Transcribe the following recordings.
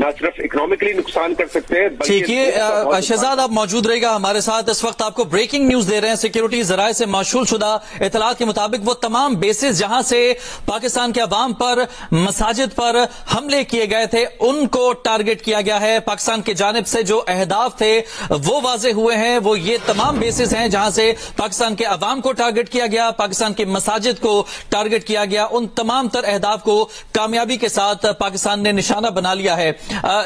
نہ صرف اکنامکلی نقصان کر سکتے ہیں ٹھیک ہے شہزاد آپ موجود رہے گا ہمارے ساتھ. اس وقت آپ کو بریکنگ نیوز دے رہے ہیں. سیکیورٹی ذرائع سے موصول شدہ اطلاعات کے مطابق وہ تمام بیسز جہاں سے پاکستان کے عوام پر مساجد پر حملے کیے گئے تھے ان کو ٹارگٹ کیا گیا ہے. پاکستان کی جانب سے جو اہداف تھے وہ واضح ہوئے ہیں. وہ یہ تمام بیسز ہیں جہاں سے پاکستان کے عوام کو ٹارگٹ کیا گیا, پاکستان کی مساجد کو ٹارگٹ کیا گیا. ان تمام تر اہداف کو کامیابی کے ساتھ پاکستان نے نشانہ بنا لیا ہے.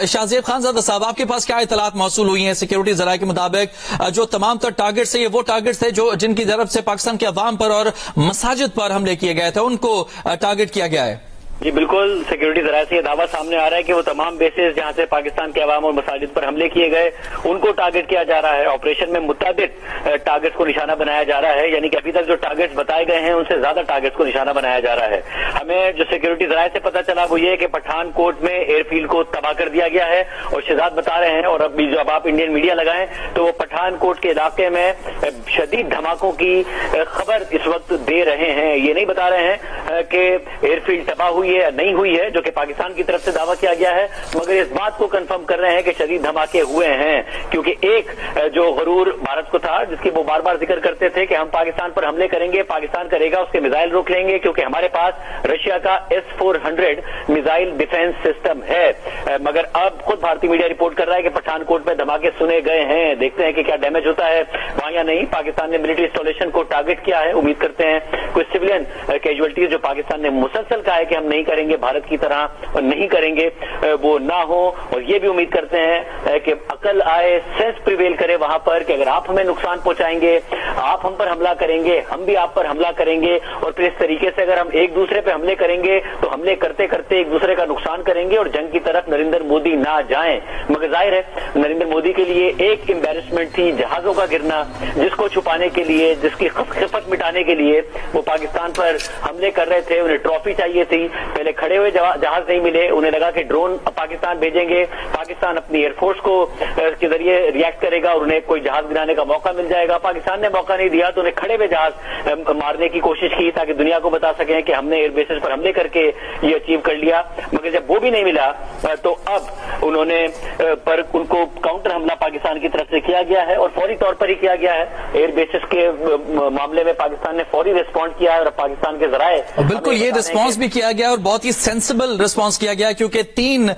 شاہ زیب خان زادہ صاحب آپ کے پاس کیا اطلاعات موصول ہوئی ہیں؟ سیکیورٹی ذرائع کے مطابق جو تمام تر ٹارگٹس ہیں یہ وہ ٹارگٹس تھے جو جن کی طرف سے پاکستان کے عوام پر اور مساجد پر حملے کیے گئے تھے, ان کو ٹارگٹ کیا گیا ہے. جی بالکل, سیکیورٹی ذرائع سے یہ دعویٰ سامنے آ رہا ہے کہ وہ تمام بیسز جہاں سے پاکستان کے عوام اور مساجد پر حملے کیے گئے ان کو ٹارگٹ کیا جا رہا ہے. آپریشن میں متعدد ٹارگٹس کو نشانہ بنایا جا رہا ہے, یعنی کہ ابھی تک جو ٹارگٹس بتائے گئے ہیں ان سے زیادہ ٹارگٹس کو نشانہ بنایا جا رہا ہے. ہمیں جو سیکیورٹی ذرائع سے پتہ چلا وہ یہ ہے کہ پٹھان کوٹ میں ایئر فیلڈ کو تباہ کر دیا گیا ہے, اور شہزاد بتا رہے ہیں اور اب بھی جب آپ انڈین میڈیا لگائیں تو وہ پٹھان کوٹ کے علاقے میں شدید دھماکوں کی خبر اس وقت دے رہے ہیں. یہ نہیں بتا رہے ہیں کہ ایئر فیلڈ تباہ ہوئی ہے یا نہیں ہوئی ہے, جو کہ پاکستان کی طرف سے دعویٰ کیا گیا ہے, مگر اس بات کو کنفرم کر رہے ہیں کہ شدید دھماکے ہوئے ہیں. کیونکہ ایک جو غرور بھارت کو تھا جس کی وہ بار بار ذکر کرتے تھے کہ ہم پاکستان پر حملے کریں گے, پاکستان کرے گا, اس کے میزائل روک لیں گے کیونکہ ہمارے پاس رشیا کا S-400 میزائل ڈیفنس سسٹم ہے. مگر اب خود بھارتی میڈیا رپورٹ کر رہا ہے کہ پٹھان کوٹ میں دھماکے سنے گئے ہیں. دیکھتے ہیں کہ کیا ڈیمیج ہوتا ہے وہاں یا نہیں. پاکستان نے ملٹری انسٹالیشن کو ٹارگٹ کیا ہے, امید کرتے ہیں کوئی سویلین کیجویلٹیز جو پاکستان نے مسلسل کہا ہے کہ ہم نہیں کریں گے بھارت کی طرح اور نہیں کریں گے وہ نہ ہو. اور یہ بھی امید کرتے ہیں کہ عقل آئے, سینس پریویل کرے وہاں پر کہ اگر آپ ہمیں نقصان پہنچائیں گے, آپ ہم پر حملہ کریں گے, ہم بھی آپ پر حملہ کریں گے, اور پھر اس طریقے سے اگر ہم ایک دوسرے پہ حملے کریں گے تو حملے کرتے کرتے ایک دوسرے کا نقصان کریں گے اور جنگ کی طرف نریندر مودی نہ جائیں. مگر ظاہر ہے نریندر مودی کے لیے ایک امبیرسمنٹ تھی جہازوں کا گرنا, جس کو چھپانے کے لیے, جس کی خفت مٹانے کے لیے وہ پاکستان پر حملے کر رہے تھے. انہیں ٹرافی چاہیے تھی, پہلے کھڑے ہوئے جہاز نہیں ملے, انہیں لگا کہ ڈرون پاکستان بھیجیں گے, پاکستان اپنی ایئر فورس کو کے ذریعے ریئیکٹ کرے گا اور انہیں کوئی جہاز گرانے کا موقع مل جائے گا. پاکستان نے موقع نہیں دیا تو انہیں کھڑے ہوئے جہاز مارنے کی کوشش کی تاکہ دنیا کو بتا سکیں کہ ہم نے ایئر بیسز پر حملے کر کے یہ اچیو کر لیا. مگر جب وہ بھی نہیں ملا تو اب انہوں نے ان کو کاؤنٹر حملہ پاکستان کی طرف سے کیا گیا ہے اور فوری طور پر ہی کیا گیا ہے. ایئر بیسز کے معاملے میں پاکستان نے فوری ریسپونڈ کیا ہے اور پاکستان کے ذرائع بالکل یہ ریسپانس بھی کیا گیا اور بہت ہی سینسیبل ریسپانس کیا گیا, کیونکہ 3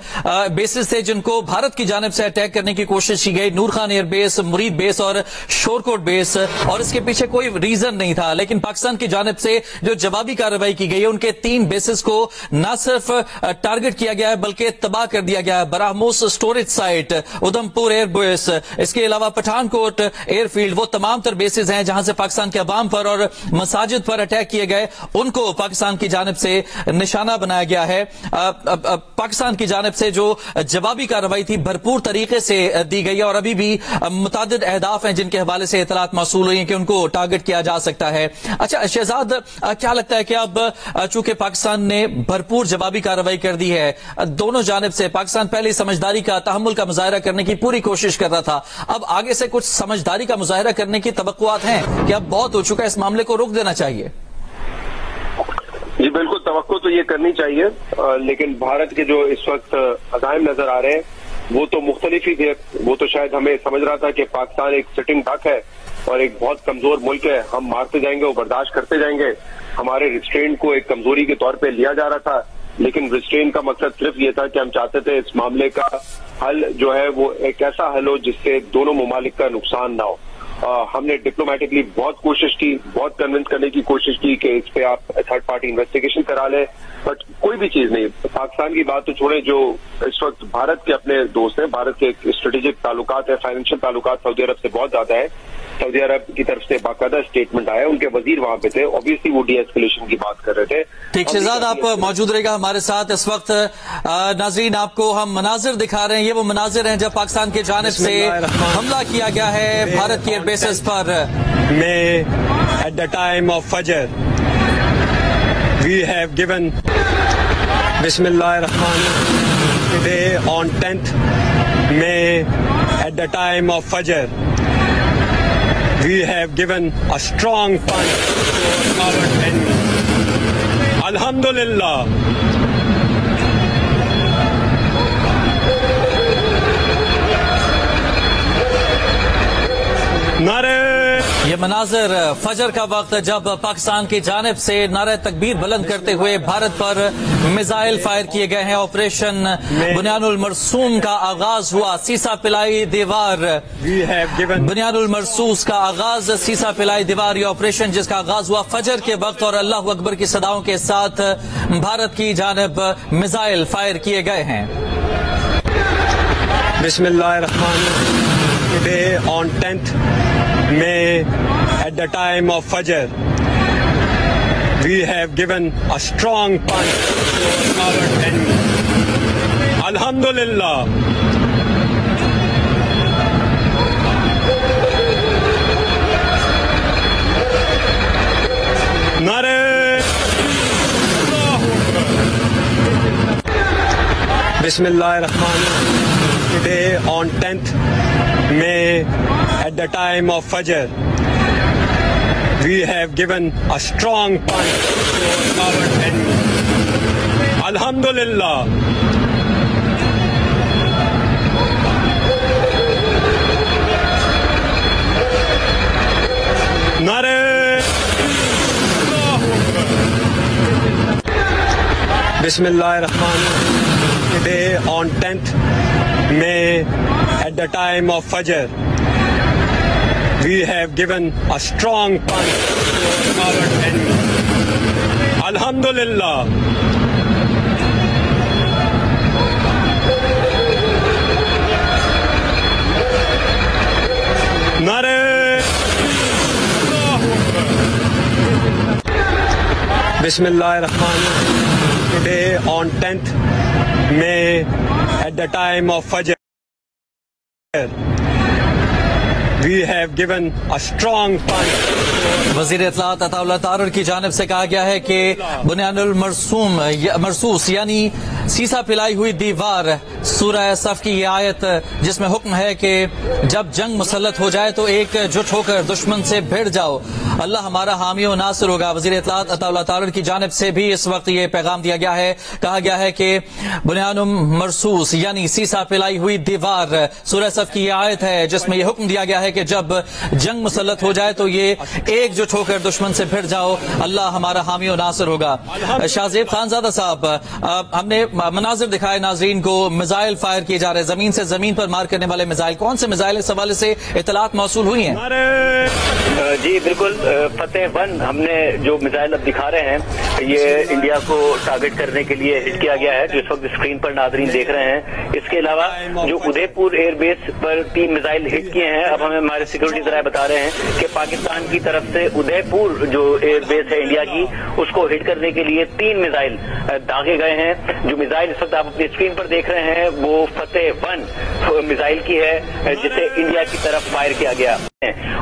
بیسز تھے جن کو بھارت کی جانب سے اٹیک کرنے کی کوشش کی گئی, نور خان ایئر بیس, مرید بیس اور شورکوٹ بیس, اور اس کے پیچھے کوئی ریزن نہیں تھا. لیکن پاکستان کی جانب سے جو جوابی کارروائی کی گئی ہے ان کے 3 بیسز کو نہ صرف ٹارگٹ کیا گیا ہے بلکہ تباہ کر دیا گیا ہے. BrahMos storage site, Udhampur air base, اس کے علاوہ پٹھان کوٹ ایئر فیلڈ, وہ تمام تر بیسز ہیں جہاں سے پاکستان کے عوام پر اور مساجد پر اٹیک کیے گئے, ان کو پاکستان کی جانب سے نشانہ بنایا گیا ہے. پاکستان کی جانب سے جو جوابی کارروائی تھی بھرپور طریقے سے دی گئی ہے اور ابھی بھی متعدد اہداف ہیں جن کے حوالے سے اطلاعات موصول ہوئی ہیں کہ ان کو ٹارگٹ کیا جا سکتا ہے. اچھا شہزاد, کیا لگتا ہے کہ اب چونکہ پاکستان نے بھرپور جوابی کارروائی کر دی ہے, دونوں جانب سے پاکستان پہلے سمجھداری کا, تحمل کا مظاہرہ کرنے کی پوری کوشش کر رہا تھا, اب آگے سے کچھ سمجھداری کا مظاہرہ کرنے کی توقعات ہیں کہ اب بہت ہو چکا ہے, اس معاملے کو روک دینا چاہیے؟ جی بالکل, توقع تو یہ کرنی چاہیے, لیکن بھارت کے جو اس وقت عزائم نظر آ رہے ہیں وہ تو مختلف ہی تھے. وہ تو شاید ہمیں سمجھ رہا تھا کہ پاکستان ایک سٹنگ ڈک ہے اور ایک بہت کمزور ملک ہے, ہم مارتے جائیں گے, وہ برداشت کرتے جائیں گے. ہمارے ریسٹرین کو ایک کمزوری کے طور پہ لیا جا رہا تھا, لیکن ریسٹرین کا مقصد صرف یہ تھا کہ ہم چاہتے تھے اس معاملے کا حل جو ہے وہ ایک ایسا حل ہو جس سے دونوں ممالک کا نقصان نہ ہو. ہم نے ڈپلومیٹکلی بہت کوشش کی, بہت کنونس کرنے کی کوشش کی کہ اس پہ آپ تھرڈ پارٹی انویسٹیگیشن کرا لیں, بٹ کوئی بھی چیز نہیں. پاکستان کی بات تو چھوڑیں, جو اس وقت بھارت کے اپنے دوست ہیں, بھارت کے اسٹریٹجک تعلقات ہیں, فائنینشیل تعلقات سعودی عرب سے بہت زیادہ ہے. سعودی عرب کی طرف سے باقاعدہ اسٹیٹمنٹ آیا, ان کے وزیر وہاں پہ تھے, اوبیسلی وہ ڈی ایسکیلیشن کی بات کر رہے تھے. ٹھیک شہزاد, آپ موجود رہے گا ہمارے ساتھ. اس وقت ناظرین آپ کو ہم مناظر دکھا رہے ہیں, یہ وہ مناظر ہیں جب پاکستان کی جانب سے حملہ کیا گیا ہے بھارت کے ایئر بیسز پر. May at the time of Fajr we have given Bismillahir Rahmanir Rahim today on 10th May at the time of Fajr we have given a strong punch to our enemy. Alhamdulillah. یہ مناظر فجر کا وقت جب پاکستان کی جانب سے نعرہ تکبیر بلند کرتے ہوئے بھارت پر میزائل فائر کیے گئے ہیں. آپریشن بنیان المرسوم کا آغاز ہوا. سیسا پلائی دیوار بنیان المرسوس کا آغاز. سیسا پلائی دیوار یہ آپریشن جس کا آغاز ہوا فجر کے وقت اور اللہ اکبر کی صداؤں کے ساتھ بھارت کی جانب میزائل فائر کیے گئے ہیں. بسم اللہ الرحمن الرحیم. Today on 10th May at the time of Fajr we have given a strong punch to our enemy. Alhamdulillah. Nare Bismillah ar-Rahman ar-Rahim. Today on 10th May at the time of Fajr we have given a strong punch to our enemy. Alhamdulillah. Nare Bismillah ar-Rahman ar-Rahim. Today on 10th May at the time of Fajr we have given a strong punch to our enemy. Alhamdulillah. Nare Bismillah ar-Rahman ar-Rahim. Today on 10th May at the time of Fajr we have given a strong punch. وزیر اطلاعات عطا اللہ تارڑ کی جانب سے کہا گیا ہے کہ بنیان المرسوس یعنی سیسا پلائی ہوئی دیوار سورہ صف کی یہ آیت جس میں حکم ہے کہ جب جنگ مسلط ہو جائے تو ایک جٹ ہو کر دشمن سے بھیڑ جاؤ اللہ ہمارا حامی و ناصر ہوگا. وزیر اطلاعات عطا اللہ تارڑ کی جانب سے بھی اس وقت یہ پیغام دیا گیا ہے. کہا گیا ہے کہ بنیان مرسوس یعنی سیسا پلائی ہوئی دیوار سورہ صف کی یہ آیت ہے جس میں یہ حکم دیا گیا ہے کہ جب جنگ مسلط ہو جائے تو یہ ایک جٹ ہو کر دشمن سے بھیڑ جاؤ اللہ ہمارا حامی و ناصر ہوگا. شاہزیب خانزادہ صاحب ہم نے مناظر دکھائے ناظرین کو. میزائل فائر کیے جا رہے زمین سے زمین پر مار کرنے والے میزائل. کون سے میزائل اس حوالے سے اطلاعات موصول ہوئی ہیں؟ جی بالکل فتح 1 ہم نے جو میزائل اب دکھا رہے ہیں یہ انڈیا کو ٹارگٹ کرنے کے لیے ہٹ کیا گیا ہے جو اس وقت اسکرین پر ناظرین دیکھ رہے ہیں. اس کے علاوہ جو ادے پور ایئر بیس پر 3 میزائل ہٹ کیے ہیں. اب ہمیں ہمارے سیکورٹی ذرائع بتا رہے ہیں کہ پاکستان کی طرف سے ادے پور جو ایئر بیس ہے انڈیا کی اس کو ہٹ کرنے کے لیے 3 میزائل داغے گئے ہیں. جو میزائل اس وقت آپ اپنی اسکرین پر دیکھ رہے ہیں وہ فتح 1 میزائل کی ہے جسے انڈیا کی طرف فائر کیا گیا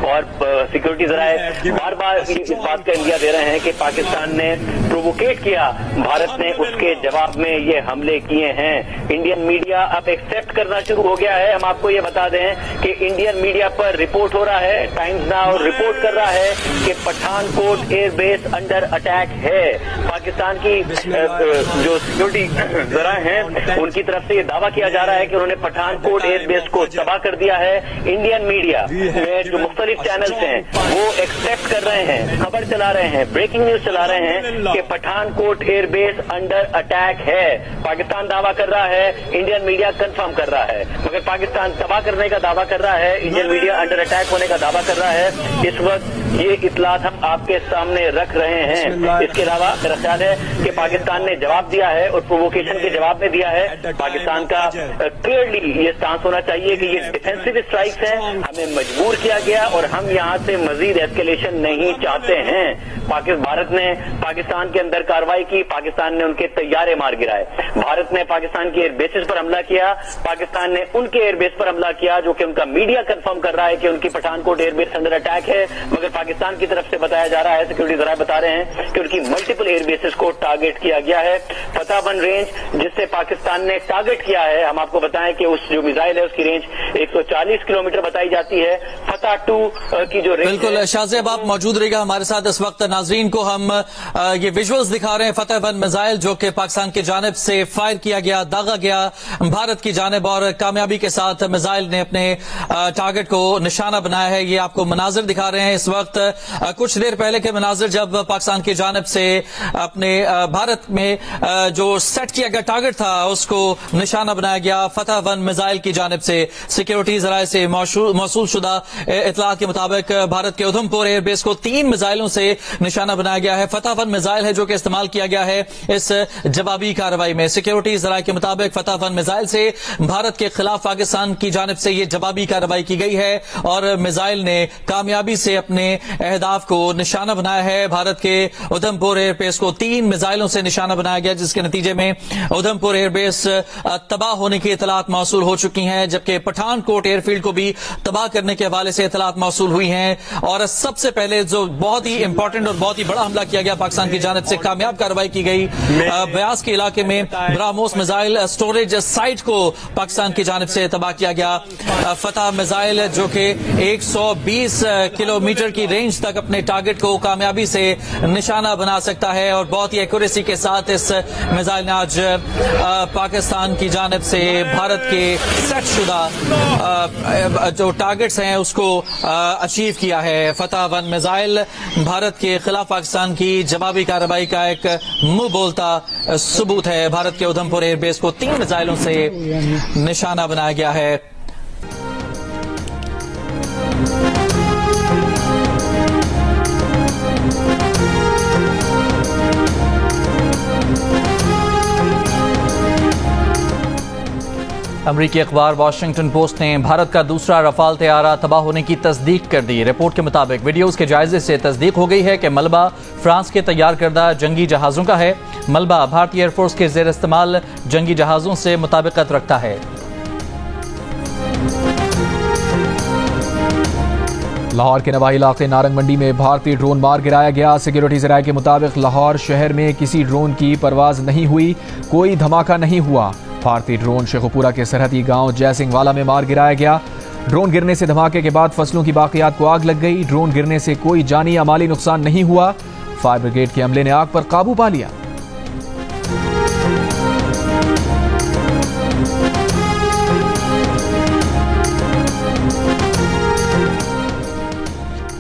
اور سیکورٹی ذرائع بار بار اس بات کا انڈیا دے رہے ہیں کہ پاکستان نے پرووکیٹ کیا بھارت نے اس کے جواب میں یہ حملے کیے ہیں. انڈین میڈیا اب ایکسپٹ کرنا شروع ہو گیا ہے. ہم آپ کو یہ بتا دیں کہ انڈین میڈیا پر رپورٹ ہو رہا ہے. ٹائمز ناؤ رپورٹ کر رہا ہے کہ پٹھان کوٹ ایئر بیس انڈر اٹیک ہے. پاکستان کی جو سیکورٹی ذرائع ہیں ان کی طرف سے یہ دعویٰ کیا جا رہا ہے کہ انہوں نے پٹھان کوٹ ایئر بیس کو تباہ کر دیا ہے. انڈین میڈیا میں جو مختلف چینلز ہیں وہ ایکسپٹ کر رہے ہیں خبر چلا رہے ہیں بریکنگ نیوز چلا رہے ہیں کہ پٹھان کوٹ ایئر بیس انڈر اٹیک ہے. پاکستان دعویٰ کر رہا ہے انڈین میڈیا کنفرم کر رہا ہے مگر پاکستان تباہ کرنے کا دعویٰ کر رہا ہے انڈین میڈیا انڈر اٹیک ہونے کا دعویٰ کر رہا ہے. اس وقت یہ اطلاعات ہم آپ کے سامنے رکھ رہے ہیں. اس کے علاوہ میرا خیال ہے کہ پاکستان نے جواب دیا ہے اور پرووکیشن کے جواب میں دیا ہے. پاکستان کا کلیئرلی یہ سٹانس ہونا چاہیے کہ یہ ڈیفینسو اسٹرائکس ہیں ہمیں مجبور کیا گیا اور ہم یہاں سے مزید ایسکیلیشن نہیں چاہتے ہیں. بھارت نے پاکستان کے اندر کارروائی کی. پاکستان نے ان کے طیارے مار گرائے. بھارت نے پاکستان کے ایئر بیسز پر حملہ کیا. پاکستان نے ان کے ایئر بیس پر حملہ کیا جو کہ ان کا میڈیا کنفرم کر رہا ہے کہ ان کی پٹھان کوٹ ایئر بیس انڈر اٹیک ہے مگر پاکستان کی طرف سے بتایا جا رہا ہے، سیکورٹی ذرائع بتا رہے ہیں کہ ان کی ملٹیپل ایئر بیسز کو ٹارگٹ کیا گیا ہے۔ فتح 1 رینج جس سے پاکستان نے ٹارگٹ کیا ہے، ہم آپ کو بتائیں کہ اس جو میزائل ہے اس کی رینج 140 کلومیٹر بتائی جاتی ہے۔ فتح 2 کی جو رینج بالکل شاہزیب آپ موجود رہے گا ہمارے ساتھ اس وقت۔ ناظرین کو ہم یہ ویژولز دکھا رہے ہیں فتح 1 میزائل جو کہ پاکستان کی جانب سے فائر کیا گیا، داغا گیا بھارت کی جانب، اور کامیابی کے ساتھ میزائل نے اپنے ٹارگٹ کو نشانہ بنایا ہے۔ یہ آپ کو مناظر دکھا رہے ہیں اس وقت، کچھ دیر پہلے کے مناظر جب پاکستان کی جانب سے اپنے بھارت میں جو سیٹ کیا گیا ٹارگٹ تھا اس کو نشانہ بنایا گیا فتح 1 میزائل کی جانب سے۔ سیکورٹی ذرائع سے موصول شدہ اطلاعات کے مطابق بھارت کے ادھم پور ایئر بیس کو 3 میزائلوں سے نشانہ بنایا گیا ہے۔ فتح 1 میزائل ہے جو کہ استعمال کیا گیا ہے اس جوابی کارروائی میں۔ سیکورٹی ذرائع کے مطابق فتح 1 میزائل سے بھارت کے خلاف پاکستان کی جانب سے یہ جوابی کارروائی کی گئی ہے اور میزائل نے کامیابی سے اپنے اہداف کو نشانہ بنایا ہے۔ بھارت کے ادھم پور ایئر بیس کو 3 میزائلوں سے نشانہ بنایا گیا جس کے نتیجے میں ادھم پور ایئر بیس تباہ ہونے کی اطلاعات موصول ہو چکی ہیں، جبکہ پٹھان کوٹ ایئر فیلڈ کو بھی تباہ کرنے کے حوالے سے اطلاعات موصول ہوئی ہیں۔ اور سب سے پہلے جو بہت ہی امپورٹنٹ اور بہت ہی بڑا حملہ کیا گیا پاکستان کی جانب سے، کامیاب کارروائی کی گئی بیاس کے علاقے میں براموس میزائل اسٹوریج سائٹ کو پاکستان کی جانب سے تباہ کیا گیا۔ فتح میزائل جو کہ 120 کلومیٹر کی رینج تک اپنے ٹارگٹ کو کامیابی سے نشانہ بنا سکتا ہے اور بہت ہی ایکوریسی کے ساتھ اس میزائل نے آج پاکستان کی جانب سے بھارت کے سیٹ شدہ جو ٹارگٹس ہیں اس کو اچیو کیا ہے۔ فتح 1 میزائل بھارت کے خلاف پاکستان کی جوابی کارروائی کا ایک منہ بولتا ثبوت ہے۔ بھارت کے ادھم پور ایئر بیس کو 3 میزائلوں سے نشانہ بنایا گیا ہے۔ امریکی اخبار واشنگٹن پوسٹ نے بھارت کا دوسرا رفال طیارہ تباہ ہونے کی تصدیق کر دی۔ رپورٹ کے مطابق ویڈیوز کے جائزے سے تصدیق ہو گئی ہے کہ ملبہ فرانس کے تیار کردہ جنگی جہازوں کا ہے۔ ملبہ بھارتی ایئر فورس کے زیر استعمال جنگی جہازوں سے مطابقت رکھتا ہے۔ لاہور کے نواحی علاقے نارنگ منڈی میں بھارتی ڈرون مار گرایا گیا۔ سیکورٹی ذرائع کے مطابق لاہور شہر میں کسی ڈرون کی پرواز نہیں ہوئی، کوئی دھماکہ نہیں ہوا۔ بھارتی ڈرون شیخوپورہ کے سرحدی گاؤں جے سنگھ والا میں مار گرایا گیا۔ ڈرون گرنے سے دھماکے کے بعد فصلوں کی باقیات کو آگ لگ گئی۔ ڈرون گرنے سے کوئی جانی یا مالی نقصان نہیں ہوا۔ فائر بریگیڈ کے عملے نے آگ پر قابو پا لیا۔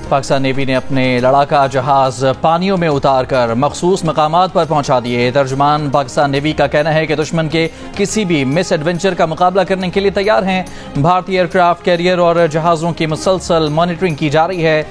پاکستان نیوی نے اپنے لڑاکا جہاز پانیوں میں اتار کر مخصوص مقامات پر پہنچا دیے۔ ترجمان پاکستان نیوی کا کہنا ہے کہ دشمن کے کسی بھی مس ایڈونچر کا مقابلہ کرنے کے لیے تیار ہیں۔ بھارتی ایئر کرافٹ کیریئر اور جہازوں کی مسلسل مانیٹرنگ کی جا رہی ہے۔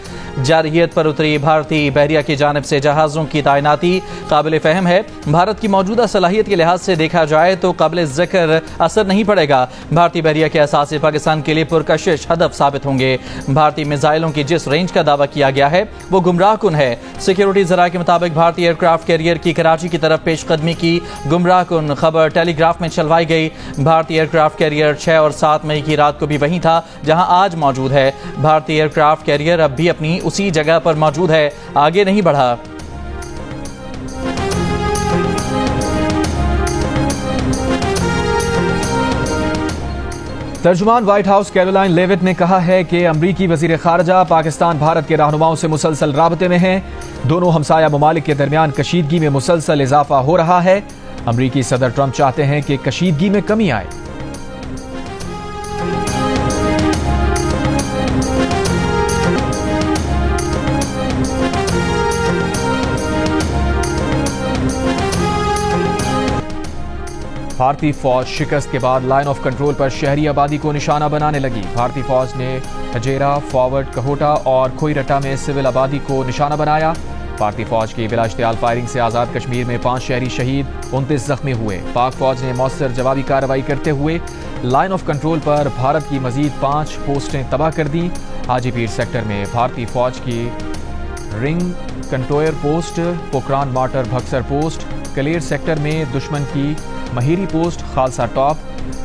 جارحیت پر اتری بھارتی بحریہ کی جانب سے جہازوں کی تعیناتی قابل فہم ہے۔ بھارت کی موجودہ صلاحیت کے لحاظ سے دیکھا جائے تو قابل ذکر اثر نہیں پڑے گا۔ بھارتی بحریہ کے اثاثے پاکستان کے لیے پرکشش ہدف ثابت ہوں گے۔ بھارتی میزائلوں کی جس رینج کا دعویٰ کیا گیا ہے وہ گمراہ کن ہے۔ سیکورٹی ذرائع کے مطابق بھارتی ایئر کرافٹ کیریئر کی کراچی کی طرف پیش قدمی کی گمراہ کن خبر ٹیلی گراف میں چلوائی گئی۔ بھارتی ایئر کرافٹ کیریئر 6 اور 7 مئی کی رات کو بھی وہیں تھا جہاں آج موجود ہے۔ بھارتی ایئر کرافٹ کیریئر اب بھی اپنی اسی جگہ پر موجود ہے، آگے نہیں بڑھا۔ ترجمان وائٹ ہاؤس کیرولائن لیوٹ نے کہا ہے کہ امریکی وزیر خارجہ پاکستان بھارت کے رہنماؤں سے مسلسل رابطے میں ہیں۔ دونوں ہمسایہ ممالک کے درمیان کشیدگی میں مسلسل اضافہ ہو رہا ہے۔ امریکی صدر ٹرمپ چاہتے ہیں کہ کشیدگی میں کمی آئے۔ بھارتی فوج شکست کے بعد لائن آف کنٹرول پر شہری آبادی کو نشانہ بنانے لگی۔ بھارتی فوج نے ہجیرا، فارورڈ، کہوٹا اور کھوئی رٹا میں سول آبادی کو نشانہ بنایا۔ بھارتی فوج کی بلا اشتعال فائرنگ سے آزاد کشمیر میں 5 شہری شہید، 29 زخمی ہوئے۔ پاک فوج نے مؤثر جوابی کارروائی کرتے ہوئے لائن آف کنٹرول پر بھارت کی مزید 5 پوسٹیں تباہ کر دیں۔ حاجی پیر سیکٹر میں بھارتی فوج کی ring contour post, Pokhran mortar Bhaksar post, کلیر سیکٹر میں دشمن کی مہیری پوسٹ خالصہ ٹاپ،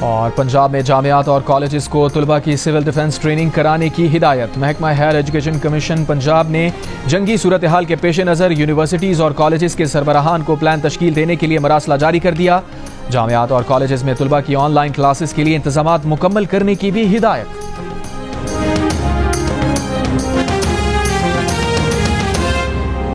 اور پنجاب میں جامعات اور کالجز کو طلباء کی سول ڈیفنس ٹریننگ کرانے کی ہدایت. محکمہ ہائر ایجوکیشن کمیشن پنجاب نے جنگی صورتحال کے پیش نظر یونیورسٹیز اور کالجز کے سربراہان کو پلان تشکیل دینے کے لیے مراسلہ جاری کر دیا. جامعات اور کالجز میں طلباء کی آن لائن کلاسز کے لیے انتظامات مکمل کرنے کی بھی ہدایت.